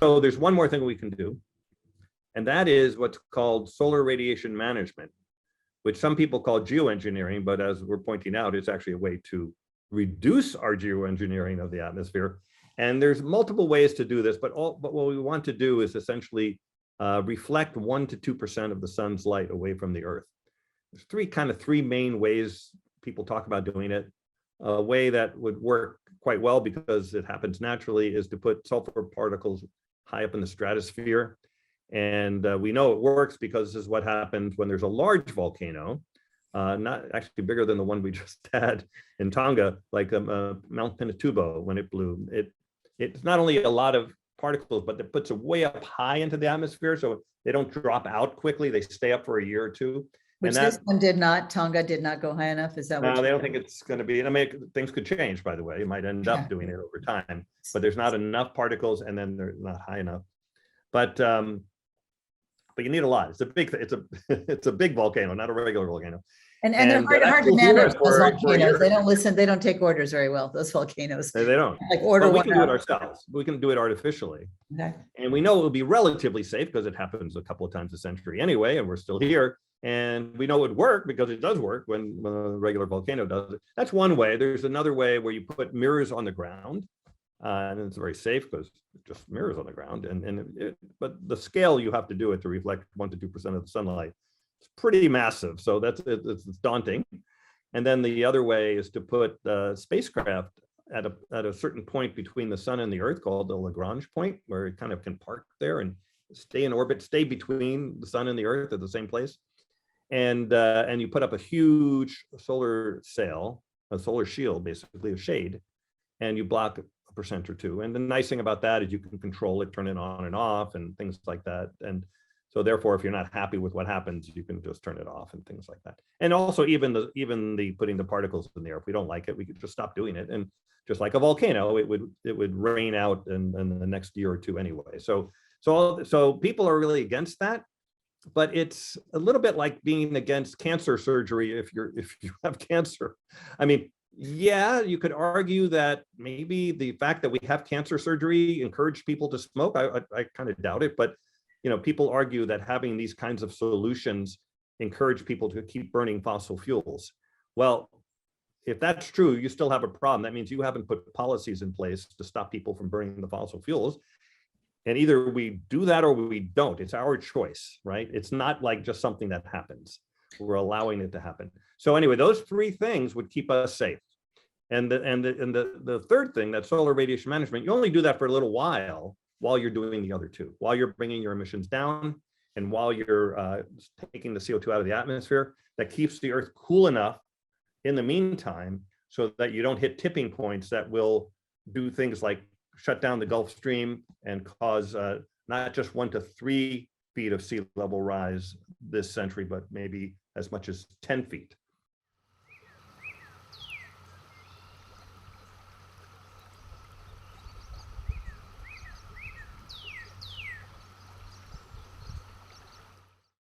So there's one more thing we can do, and that is what's called solar radiation management, which some people call geoengineering, but as we're pointing out, it's actually a way to reduce our geoengineering of the atmosphere. And there's multiple ways to do this, but what we want to do is essentially reflect 1 to 2% of the sun's light away from the Earth. There's three main ways people talk about doing it. A way that would work quite well because it happens naturally is to put sulfur particles high up in the stratosphere. And we know it works because this is what happens when there's a large volcano, not actually bigger than the one we just had in Tonga, like Mount Pinatubo when it blew. It's not only a lot of particles, but it puts it way up high into the atmosphere, so they don't drop out quickly. They stay up for a year or two. Which this one did not. Tonga did not go high enough. Is that what? No, they don't think it's going to be. I mean, things could change, by the way. You might end up doing it over time, but there's not enough particles, and then they're not high enough. But you need a lot. It's a big volcano, not a regular volcano. And they're hard to manage, those volcanoes. They don't listen. They don't take orders very well, those volcanoes. They don't. Like order but we one can do out. it ourselves. We can do it artificially. Okay. And we know it will be relatively safe because it happens a couple of times a century anyway, and we're still here. And we know it would work because it does work when a regular volcano does it. That's one way. There's another way where you put mirrors on the ground. And it's very safe because it just mirrors on the ground. But the scale you have to do it to reflect 1 to 2% of the sunlight. It's pretty massive. So it's daunting. And then the other way is to put spacecraft at a certain point between the sun and the Earth called the Lagrange point, where it kind of can park there and stay in orbit, stay between the sun and the Earth at the same place. And you put up a huge solar sail, a solar shield, basically a shade, and you block 1% or 2%. And the nice thing about that is you can control it, turn it on and off and things like that. And so therefore, if you're not happy with what happens, you can just turn it off and things like that. And also even the putting the particles in the air, if we don't like it, we could just stop doing it. And just like a volcano, it would rain out in the next year or two anyway. So people are really against that. But it's a little bit like being against cancer surgery if you have cancer. I mean, yeah, you could argue that maybe the fact that we have cancer surgery encouraged people to smoke. I kind of doubt it, but people argue that having these kinds of solutions encourage people to keep burning fossil fuels. Well, if that's true, you still have a problem. That means you haven't put policies in place to stop people from burning the fossil fuels. And either we do that or we don't. It's our choice, right? It's not like just something that happens. We're allowing it to happen. So anyway, those three things would keep us safe. And the third thing, that solar radiation management, you only do that for a little while you're doing the other two, while you're bringing your emissions down and while you're taking the CO2 out of the atmosphere. That keeps the Earth cool enough in the meantime so that you don't hit tipping points that will do things like shut down the Gulf Stream and cause not just 1 to 3 feet of sea level rise this century, but maybe as much as 10 feet.